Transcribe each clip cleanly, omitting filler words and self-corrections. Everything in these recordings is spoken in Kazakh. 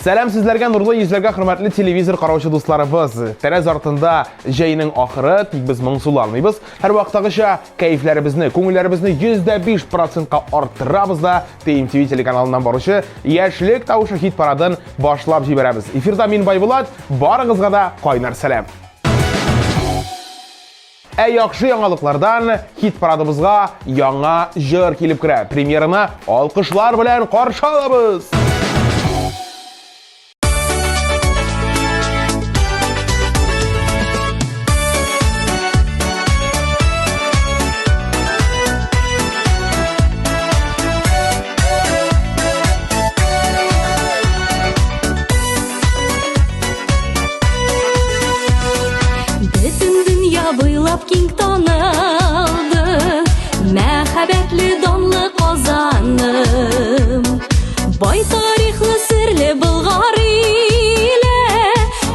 Сәлам сезләргә нурлы йөзләргә хөрмәтле телевизор караучы дусларыбыз. Тәрәз артында җәйнең ахыры, тик без моңсуланмыйбыз. Һәр вакыттагыча кайфләребезне, күңелләребезне 105%-ка арттырабыз да TMTV телеканалыннан баручы яшьлек тавышы хит парадын башлап җибәрәбез. Эфирда мин Байбулат, барыгызга да кайнар сәлам. Яхшы яңалыклардан хит парадыбызга яңа җыр килеп керә. Премьераны алкышлар белән каршы алабыз. Киң танылды, мәхәббәтле данлы Казаным. Бай тарихлы серле Болгар иле,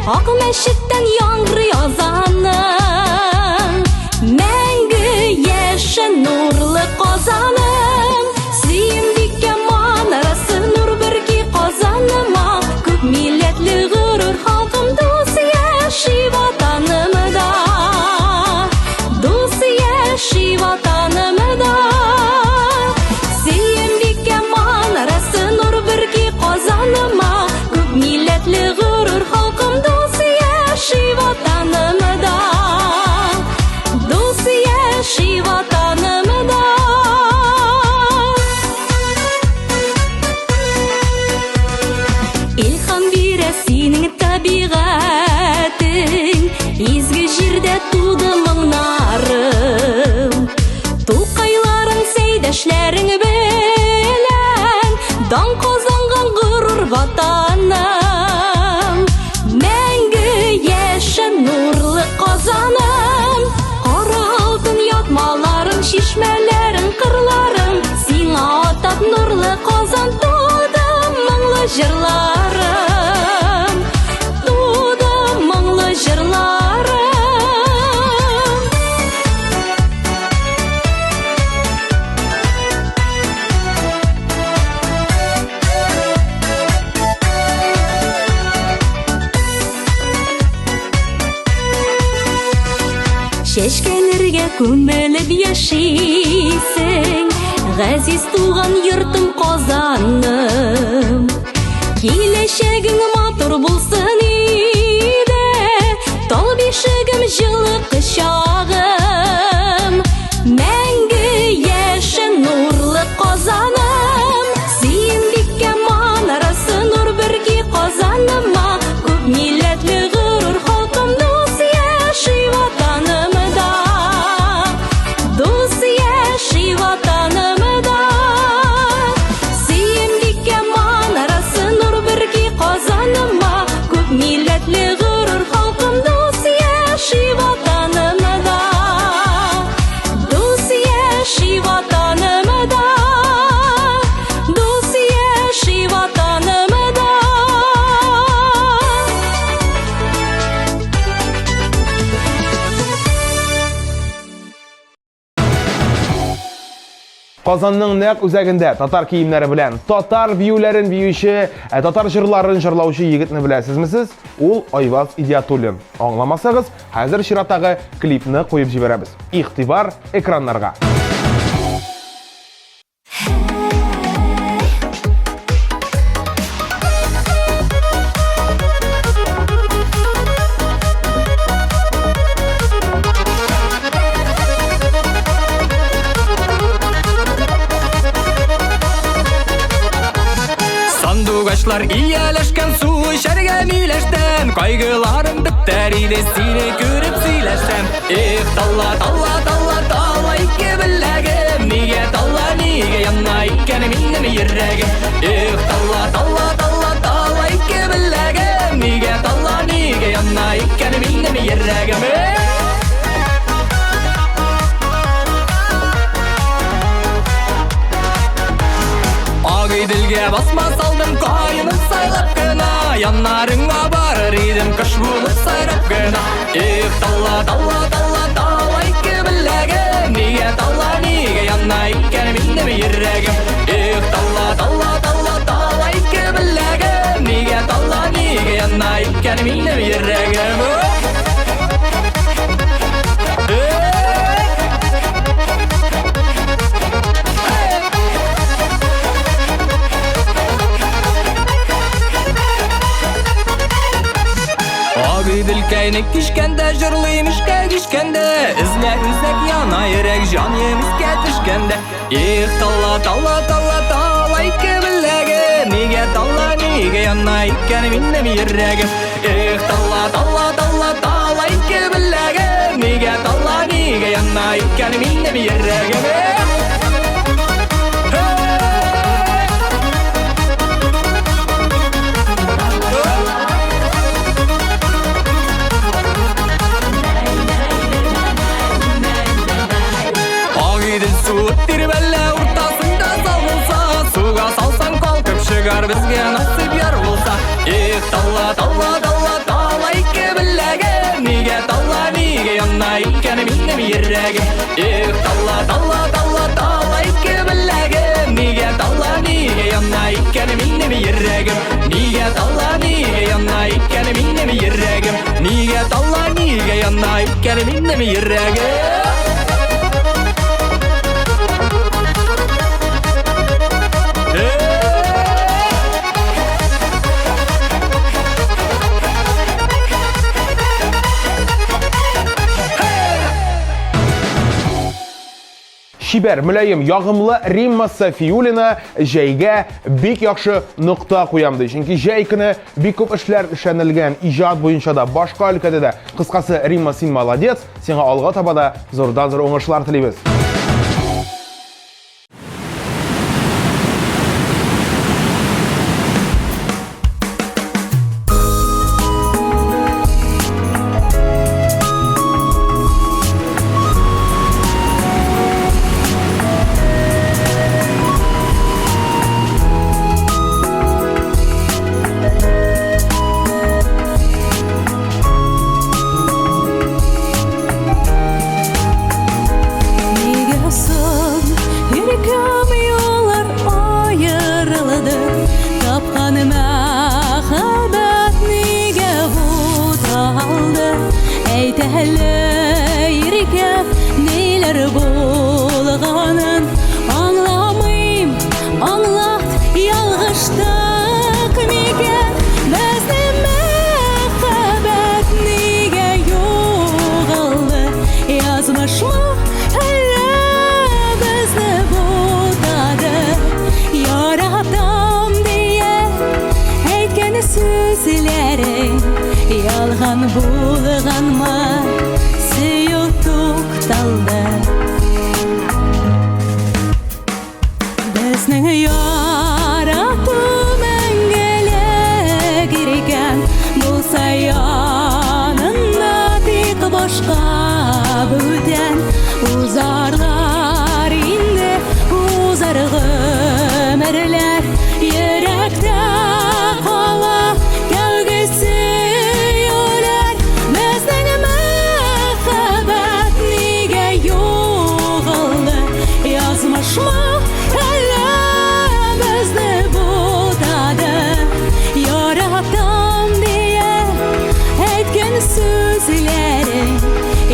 Ак мәчеттән яңгырый азаның. Мәңге яшен нурлы Казаным, сөемдиккә манарасы нур берки Казаныма. Күп милләтле горур халкым дус яши ватанымда. Яши ватанымда, сөемдиккә манарасы нур берки Казаныма. Күп милләтле горур халкым дус яши ватанымда. Дус яши ватанымда. Илһам бирә синең табигатың, изге җирдә туды моңнарым. Тукайларың сәйдәшләрең белән, дан казанган горур ватаным. Мәңге яшен нурлы Казаным, кара алтын ятмаларың, чишмәләрең, кырларың. Сиңа атап нурлы Казан туды моңлы җырларым. Туды моңлы җырларым. Чәчкәләргә күмелеп яшисең, газиз туган йортым Казаным. Киләчәгең матур булсын иде, тал бишегем җылы кычагым. Мәңге яшен нурлы Казаным, сөемдиккә манарасы нур берки Казаныма. Күп милләтле горур халкым дус яши ватанымда. Дус яши ватанымда. Сөемдиккә манарасы нур берки Казаныма. Күп милләтле горур халкым дус яши ватанымда. Дус яши ватанымда. Дус яши ватанымда. Казанның нәкъ үзәгендә татар киемнәре белән татар биюләрен биюче, татар җырларын җырлаучы егетне беләсезме сез? Ул Айваз Идиятуллин. Аңламасагыз, хәзер чираттагы клипны куеп җибәрәбез. Игътибар экраннарга. Сандугачлар ияләшкән су эчәргә миләштән, кайгыларым бетәр иде сине күреп сөйләшсәм. Эх, талла, талла, талла, талла ике беләгем, нигә талла, нигә янна икән минем йөрәгем. Эх, талла, талла, талла, талла ике беләгем, нигә талла, нигә янна икән минем йөрәгем. Dilgә басма салдым кайынып сайлап кына, яннарыңа барыр идем кыш булып сайрап кына. Эх, талла, талла, талла, талла ике беләгем, нигә талла, нигә янна икән минем йөрәгем. Эх, талла, талла, талла, талла ике беләгем, нигә талла икән минем йөрәгем. Agıdıl kaynak kişkende, jırlıymışka kişkende, izlek izlek yana yürek can yemişke düşkende. Talla talla talla talla iki billegim, nige talla nige yana iken minnem yürregim. Talla talla talla talla iki billegim, nige talla nige yana iken minnem yürregim. Tirbeller ortasında salınsa, suga salsan kalkıp çıkar bizge nasip yar bulsa. Talla talla talla talla iki billegim, nige talla nige yana iken minnem yürregim. Talla talla talla talla iki billegim, nige talla nige yana iken minnem yürregim. Nige talla nige yana iken minnem yürregim. Nige talla nige yana iken minnem yürregim. Şiber, mülayim, yağımlı Rimma Safiyulina jayga bek yaxşı nokta koyamdı. Çünkü jaykini bek köp işler işlenilgen ijad boyunca da başka ülkede de kıskası Rimma sen maladets, sana alğa tabada zordan zor oңышlar tileybiz. Yalğan bulğanma suyutuq talda Bizning yaratı мәңгелек girgan Bulsa yanında tek boşqa büten Uzarlar indi uzar ömürler Yürekte qala kavgisi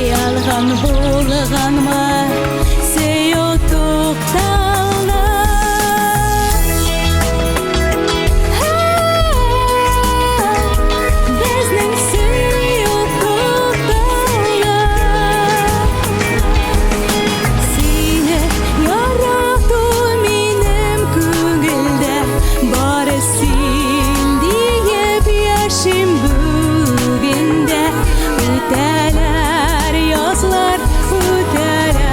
Yalğan bulğanma suyutuq talda Bizning suyutuq talda Seni yaratı menim көңілдә Bari sen deyip yaşim бүгінде Үтәләр yazlar, үтәләr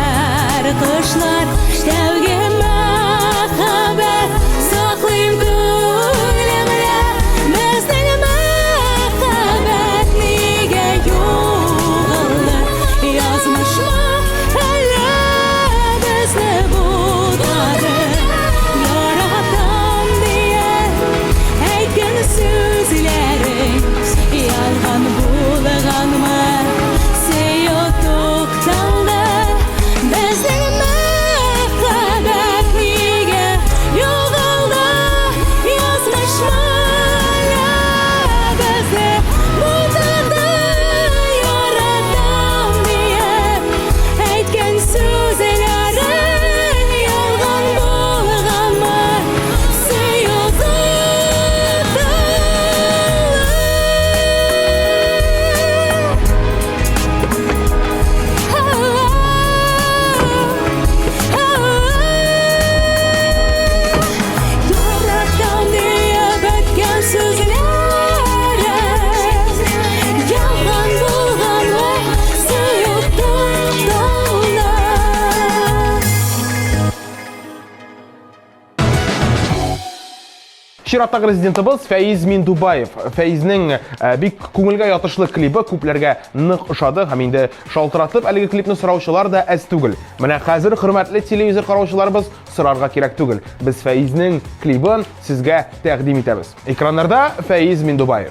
Чираттагы резидентыбыз Фәиз Миндубаев. Фәизнең бик күңелгә ятышлы клипы күпләргә нык ошады һәм инде шалтыратып әлеге клипны сораучылар да әз түгел. Менә хәзер хөрмәтле телевизор караучыларыбыз сорарга кирәк түгел. Без Фәизнең клипын сезгә тәкъдим итәбез. Экраннарда Фәиз Миндубаев.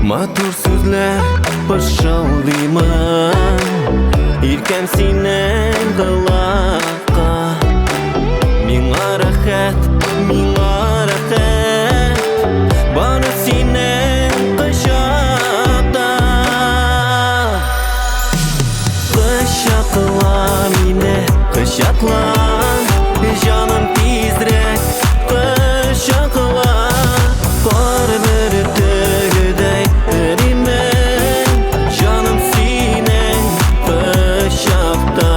Матур сүзләр пышылдыймын, иркәм синең кылакка. Миңа рәхәт, бары синең кочакта. Кочакла мине, кочакла, җаным тизрәк, кочакла. Кар бөртегедәй эримән, җаным синең кочакта.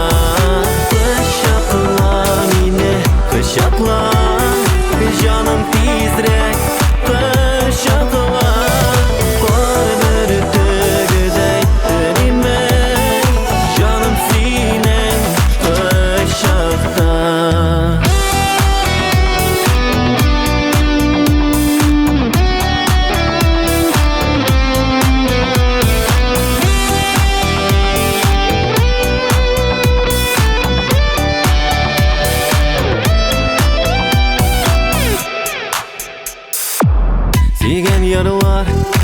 Кочакла мине, кочакла, җаным тизрәк, кочакла. Кар бөртегедәй эримән, җаным синең кочакта.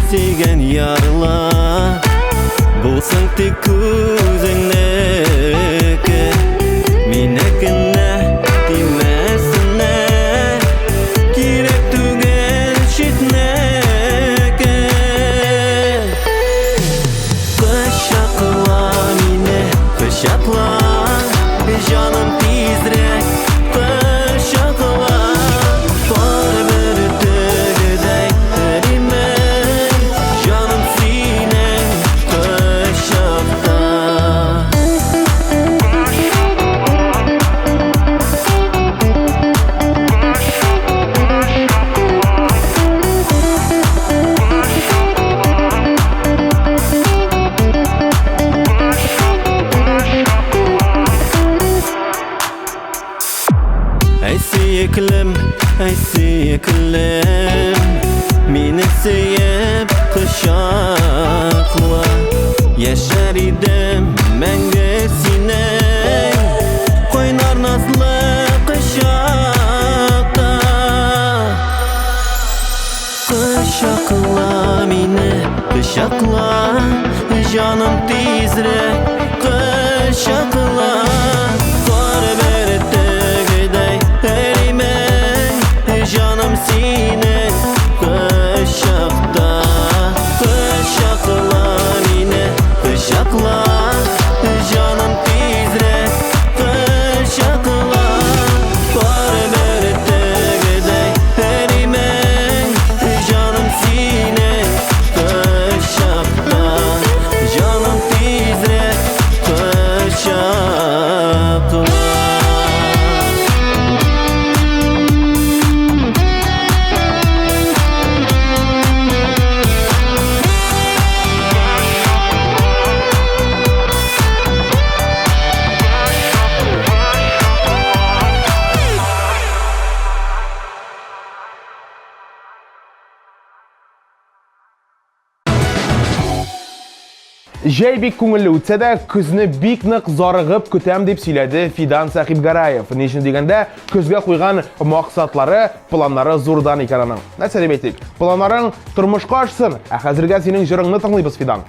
Сөйгән ярлар булсын тик күзеңнеке, минекенә тимәсенә, кирәк түгел читнеке. Кочакла мине, кочакла, җаным тизрәк, кочакла. Кар бөртегедәй эримән, җаным синең кочакта. Әй сөеклем, мине сөеп кочакла. Яшәр идем мәңге синең кайнар назлы кочакта. Кочакла мине, кочакла, җаным тизрәк, кочакла. Кар бөртегедәй эримән, җаным синең кочакта. Кочакла мине, кочакла, җаным тизрәк, кочакла. Кар бөртегедәй эримән, җаным синең кочакта. Җаным тизрәк, кочакла. Җәй бик күңелле үтсә дә, көзне бик нык зарыгып көтәм дип сөйләде Фидан Сахибгараев. Ни өчен дигәндә, көзгә куйган максатлары, планнары зурдан икән аның. Нәрсә дип әйтик? Планнарың тормышка ашсын, ә хәзергә синең җырыңны тыңлыйбыз, Фидан.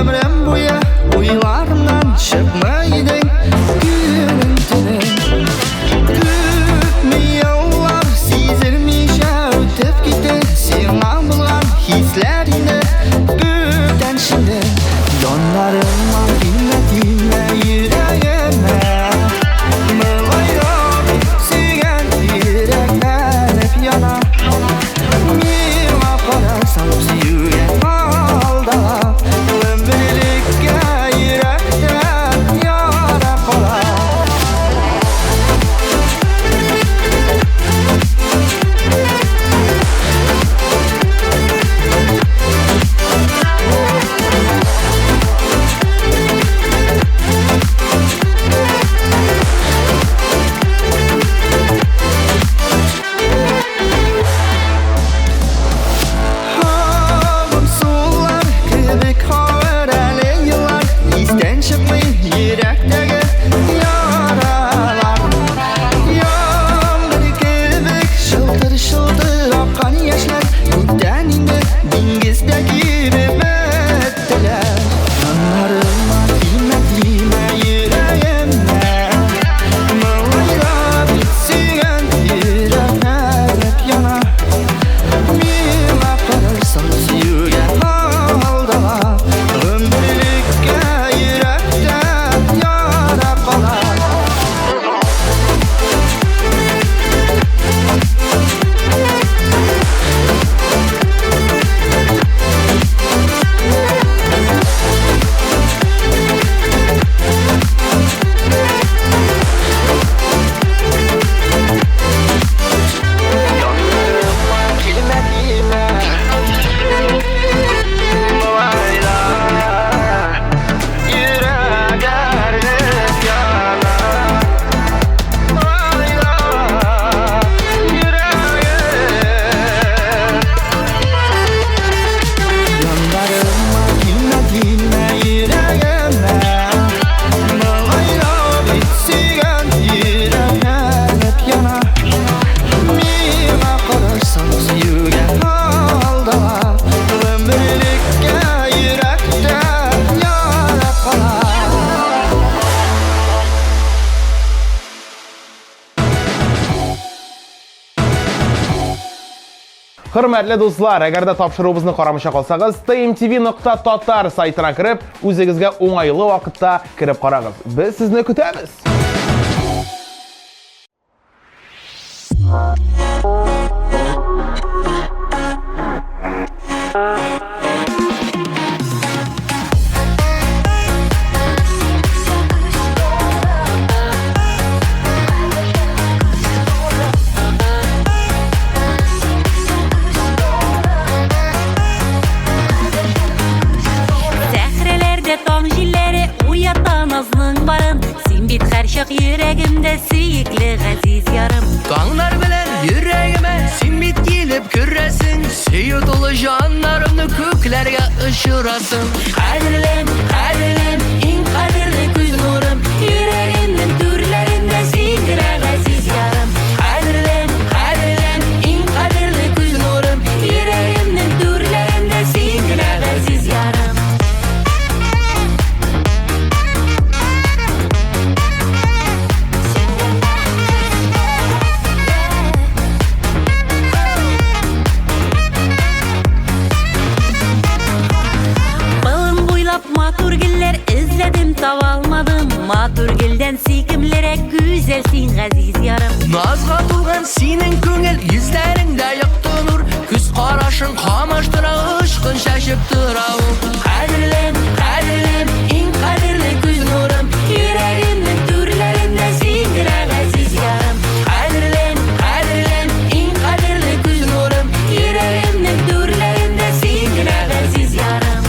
Ömrüm boyu uylarımdan çıkmaydın. Hürmetli dostlar, agar da topshiruvimizni qaramışa qolsangiz, tmtv.tatar saytına kirib, o'zingizga o'ng'ayli vaqtda kirib qarag'iz. Biz sizni kutamiz. Səhrəlerde tam jilləri uyatan azның barın. Sen bit her şak yüreğimde süyüklü aziz yarım. Tağlar bilen yüreğime simit gelip küresin. Süyü dolu canlarımı köklerge ışırasın. Kadirlem, kadirlem, en kadirli göz nurum. Yüreğimin türlerinde sindir aziz yarım. Kadirlem, kadirlem, en kadirli göz nurum. Yüreğimin türlerinde sindir aziz yarım. Balın boylap matur giller izledim tavalmadım. Matur gilden sikimlere güzelsin aziz yarım. Nazga tulgan senin köngel yüzlerinde yaktı nur. Küs qaraşın qamaştıra ışkın şaşıp tıravım. Kadirlem, kadirlem, en kadirli göz nurum. Yüreğimin türlerinde sindir aziz yarım. Kadirlem, kadirlem, en kadirli göz nurum. Yüreğimin türlerinde sindir aziz yarım.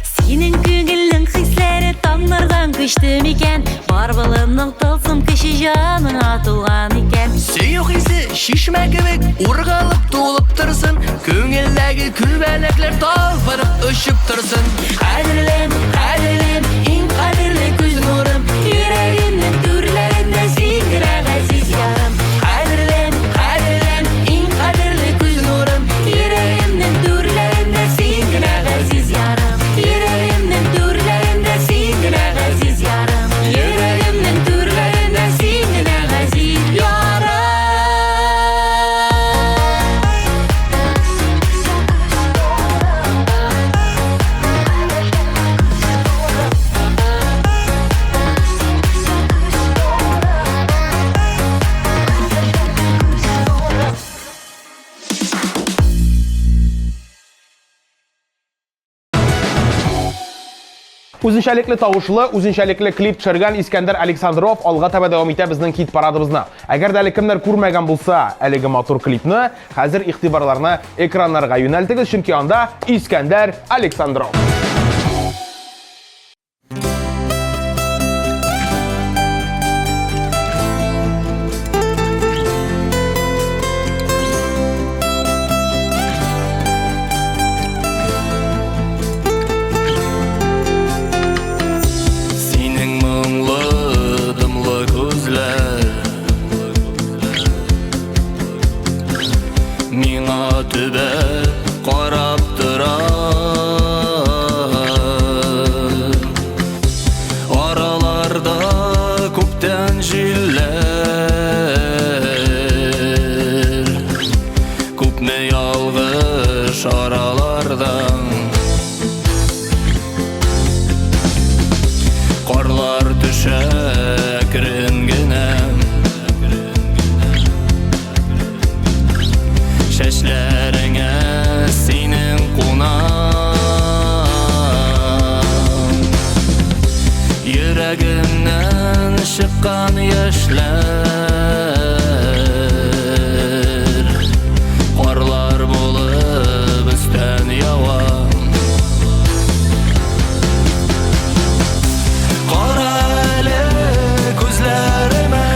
Senin köngülün hisleri tanlardan güçtüm iken. Barbalının tılsım kişi canın atılgan iken. Seyuk isi şişme gibi urgalıp dolup tırsın. Köngildeki külbenekler talpırıp ışıp tırsın. Kadirlem, kadirlem, en kadirli göz nurum. Yüreğimin türlerinde sindir aziz yarım. Kadirlem, kadirlem, en kadirli göz nurum. Yüreğimin türlerinde sindir aziz yarım. Yüreğimin türlerinde sindir aziz yarım. Yüreğimin türlerinde sindir aziz yarım. Үзенчәлекле тавышлы, үзенчәлекле клип төшергән Искәндәр Александров алга таба дәвам итә безнең хит парадыбызны. Әгәр дә әле кемнәр күрмәгән булса, әлеге матур клипны хәзер игътибарларны экраннарга юнәлтегез, чөнки анда Искәндәр Александров. Senin mыңлы дымлы көзләр миңа төбәп карап тора. Араларда күптән җилләр, күпме ялгыш аралардан. Карлар төшә әкрен генә, чәчләреңә синең кунам. Йөрәгемнән чыккан яшьләр, карлар булып өстән ява. Кара әле күзләремә,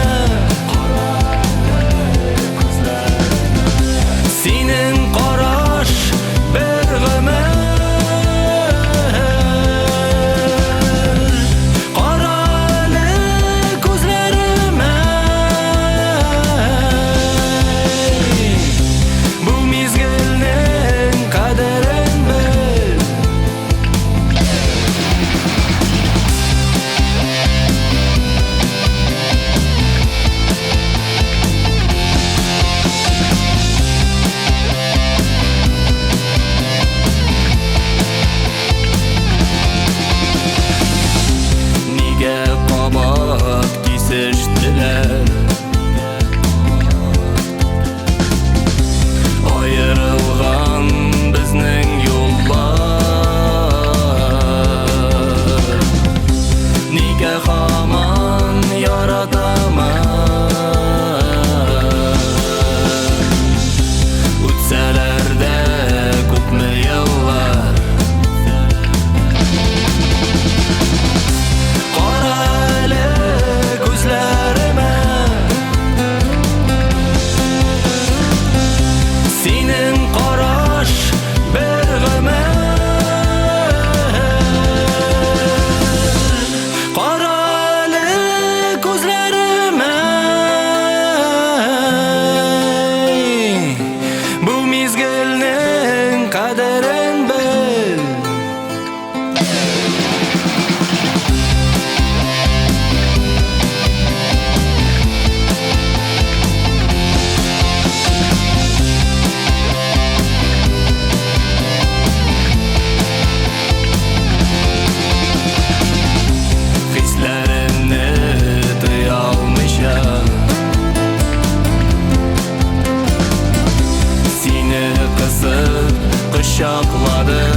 Quşaqladım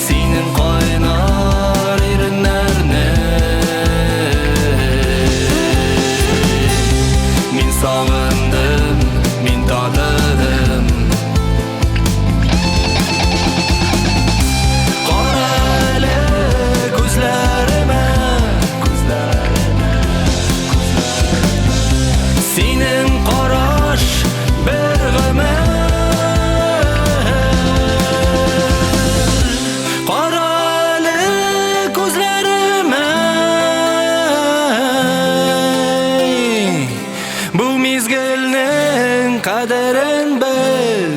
senin qaynar irinlərini Min sağındım, min tadıdım Qarəli gözlərimə Senin qaraş berğimə Qarəli gözlərimə Bu mizgilnin qədərin bil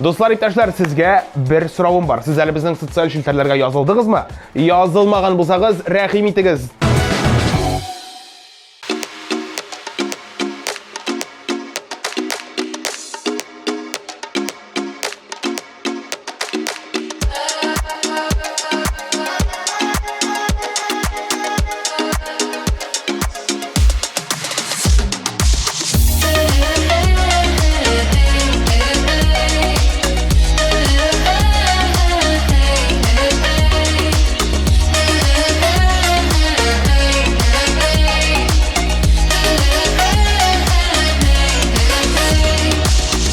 Dostlar, iптәшләр, sizge bir soravım var. Siz әле безнең социаль шелтәрләргә язылдыгызмы? Язылмаган булсагыз, рәхим итегез.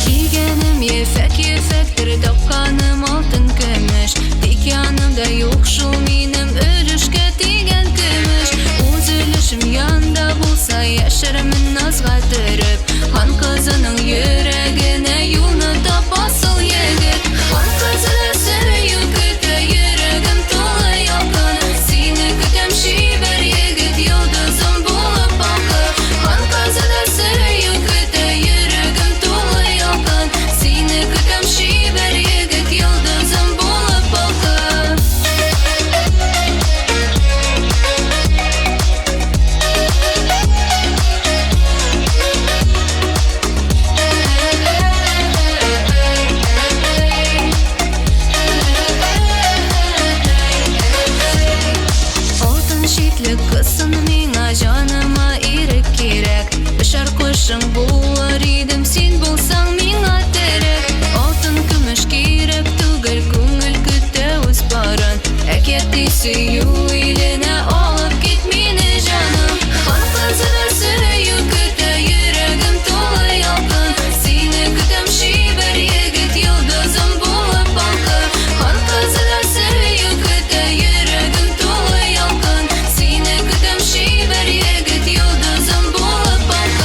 Kiygenim yefek-yefektir, tapkanım altın kömüş. Tek yanımda yok şul minim ölüşke tigen kömüş. Üzülüşüm yanda bulsa yaşarımın nazgatırıp Han kızının yüreğine yolunu tap asıl yegit Han kızı seviyor küte yüreğim tola yakın Seni kütem şiber yegit yıldızım bulup bakıp Han kızı seviyor küte yüreğim tola yakın Seni kütem şiber yegit yıldızım bulup bakıp Altın şitli kızsın mina canıma irek gerek Bişar kuşun bular idim sen bulsan mina terek Altın kümüş gerek tugel көңіл kütte öz barın Әкетті süyü iline alıp git mini canım Han kızı süyü kütte yüreğim tola yakın Seni kütem şiber yegit yıldızım bulup bakıp Han kızı süyü kütte yüreğim tola yakın Seni kütem şiber yegit yıldızım bulup bakıp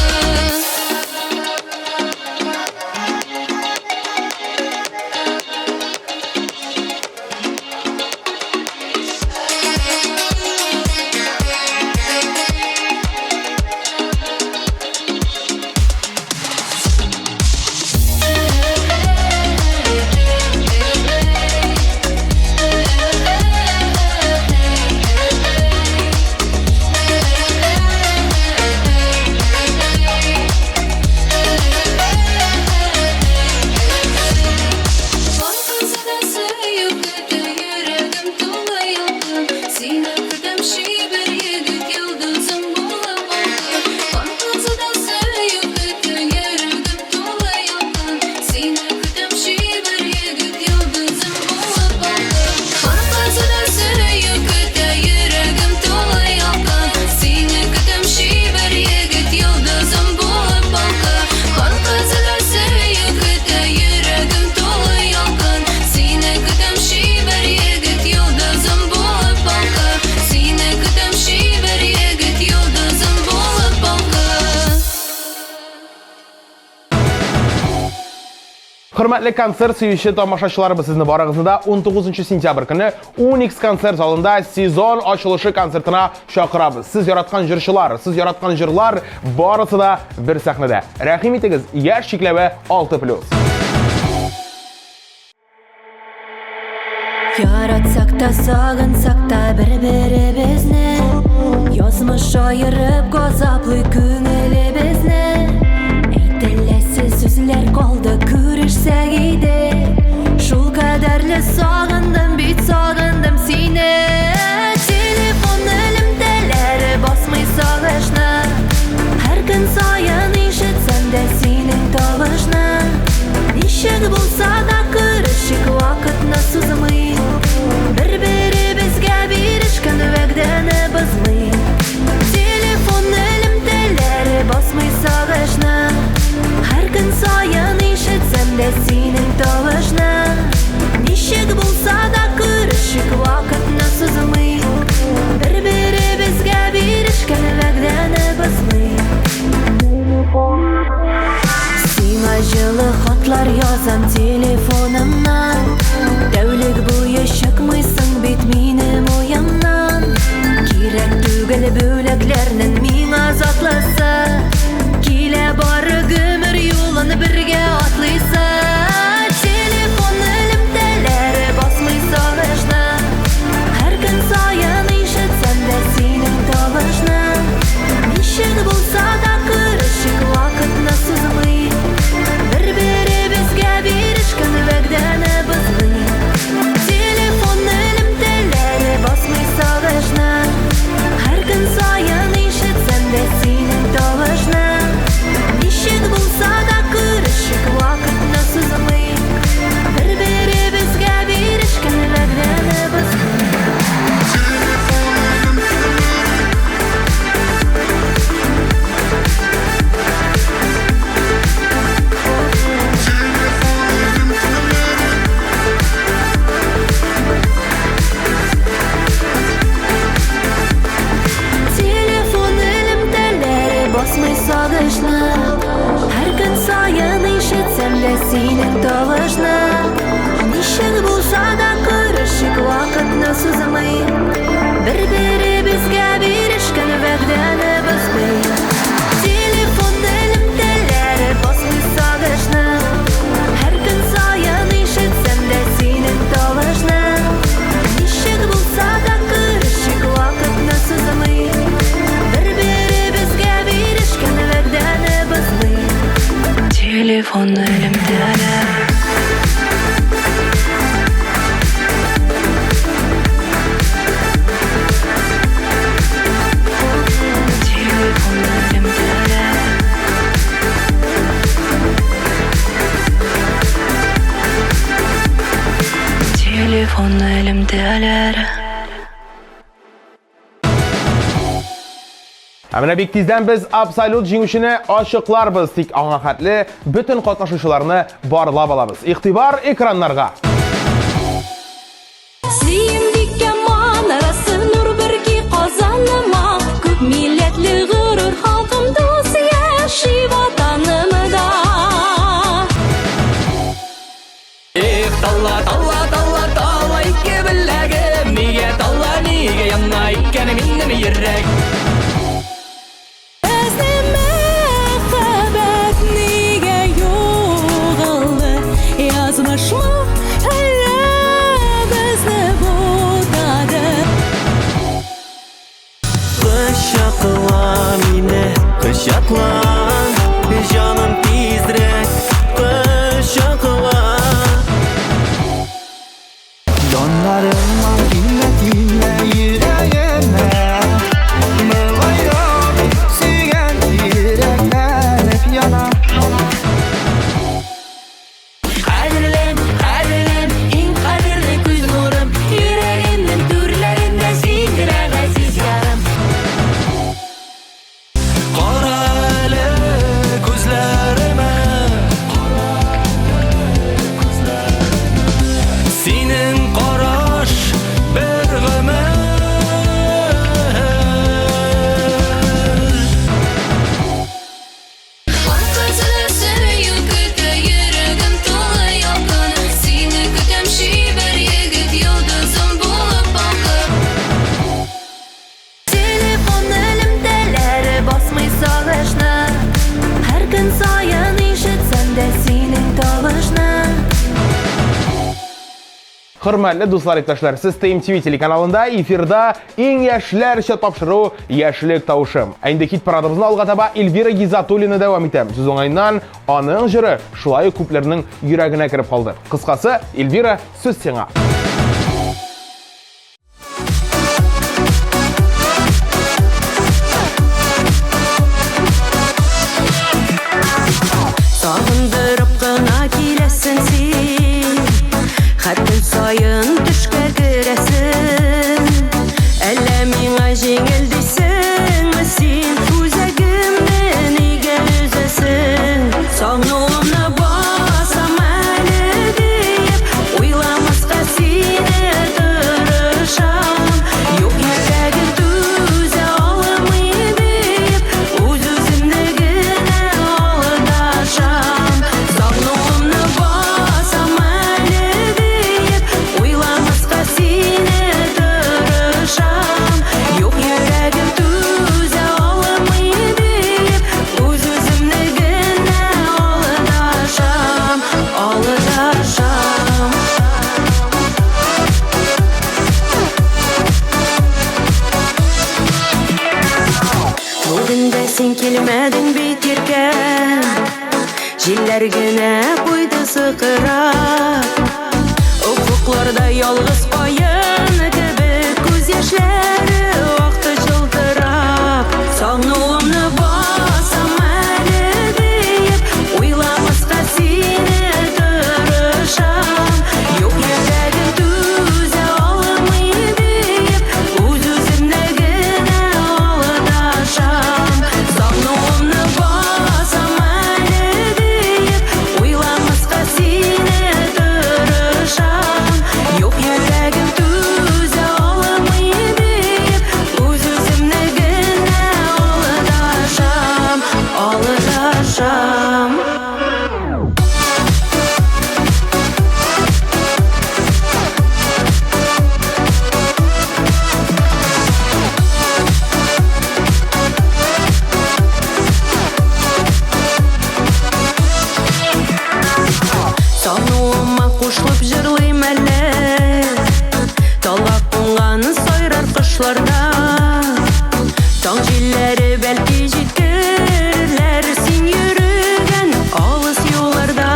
Hürmetli konser süyüşü tamaşaçılarımız sizni barağızında 19 sentyabr günü Unix konser zalında sezon açılışı konsertine şakırabız. Siz yaratkan jırşılar, siz yaratkan jırlar barısı da bir sahnede. Rahim etiniz, yaş çikleve 6+. Yaratsak da sağınsak da bir-birimizni Yazmış ayırıp gazaplı köngülimizni Eytilesiz sözler kaldı görüşsek idi Şul kadarlı sağındım bit sağındım seni Nişek bulsa da kırışık vakitna sızmay Bir-birimizge birişken vegdeni bızmay Telefon elimdeler basmay sağışna Her gün sayan işitsem de senin tavışna Nişek bulsa da kırışık vakitna sızmay Bir-birimizge birişken vegdeni bızmay Sina жылы хатlar yazan telefonumdan Dövlük boyu çıkmıysın bit minim oyamdan Kirek tügel böleklerinin min azatlasa Kile barı gömür yolun birge atlıysa Telefon elimdeler basmıysa başna Her gün sayan işitsem de senin tavışna Nişek bulsa da kırışık vakit nasızmay Bir-birimizge birişken vegdeni bızmay Telefon elimdeler basmay sağışna Her gün sayan işitsem de senin tavışna Nişek bulsa da kırışık vakit nasızmay Bir-birimizge birişken vegdeni bızmay Basmay sağışna Her gün sayan işitsem de senin tavışna Nişek bulsa da kırışık vakitna sızmay Bir-birimizge birişken vegdeni bızmay Telefon elimdeler basmay sağışna Her gün sayan işitsem de senin tavışna Nişek bulsa da kırışık vakitna sızmay Telefon elimdeler Telefon elimdeler Telefon elimdeler Әміне бектізден біз абсолют жеңушіні ашықларбыз, тек аңа қәтлі бүтін қатнашушыларыны барлап алабыз. Иқтибар экранларға. Сүйімдікке манарасы нұр бірге қазаныма Көп милләтлі ғұрыр халқым досы яши ватанымда Талла, талла, талла, талла, ике біләгім Неге талла, неге янна, иккені миннім ерек Kışakla, canım tizrek Kışakla Donlarıma dinle yüreğime Mırlayıp sügen yürekler hep yana Kadirlem, kadirlem, en kadirli göz nurum Yüreğimnin türlerinde sindire aziz yarım Hürmetli dostlar, iптәшләр, siz TMTV телеканалында эфирда иң яшьләрчә тапшыру яшьлек тавышым. Әйнде кит парадыбызны алга таба Эльвира Гизатуллина дәвам итәм. Сүз уңайыннан аның җыры шулай күпләрнең йөрәгенә кереп калды. Кыскасы, Эльвира, сүз сиңа. Сагындырып кына киләсен Һәр көн сайын төшкә керәсең, әллә миңа җиңел дисең, син үзәгемне нигә өзәсең? Сагынуымны басам әле диеп, уйламаска сине тырышам. Юк йөрәгем түзә алмый диеп, үз-үземне генә алдашам. Сагынуымны басам әле диеп, уйламаска сине тырышам. Юк йөрәгем түзә алмый диеп, үз-үземне генә алдашам, алдашам. Бүген дә син килмәдең бит иркәм, җилләр генә куйды сыкырап. Уфукларда ялгыз каен кебек күз яшьләре акты жылтырап. Сагынуымны басам әле диеп, уйламаска сине тырышам. Юк йөрәгем түзә алмый диеп, үз-үземне генә алдашам. Сагынуымны басам әле диеп, уйламаска сине тырышам. Юк йөрәгем түзә алмый диеп, үз-үземне генә алдашам, алдашам. Сагынуыма кушылып җырлыйм әле, талга кунганы сайрар кошларда. Таң җилләре бәлки җиткерләр син йөргән алыс юлларда.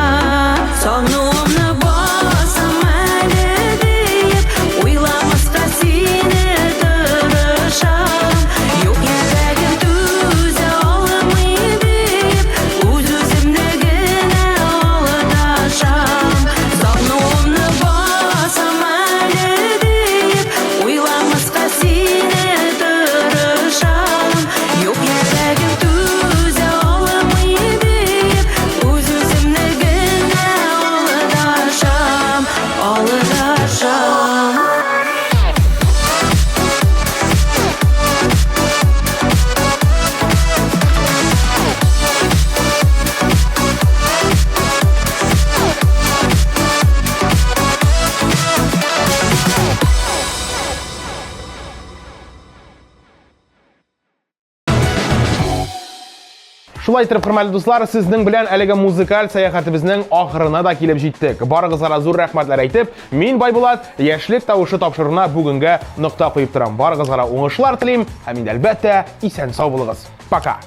Сагынуымны басам әле диеп, уйламаска сине тырышам. Юк йөрәгем түзә алмый диеп, үз-үземне генә алдашам. Сагынуымны басам әле диеп, уйламаска сине тырышам. Юк йөрәгем түзә алмый диеп, үз-үземне генә алдашам, алдашам. Шулай итеп, хөрмәтле дуслар, сезнең белән әлеге музыкаль сәяхәтебезнең ахырына да килеп җиттек. Барыгызга зур рәхмәтләр әйтеп, мин Байбулат яшьлек тавышы тапшыруына бүгенгә нокта куеп торам. Барыгызга уңышлар телим, һәм инде әлбәттә исән-сау булыгыз. Пока.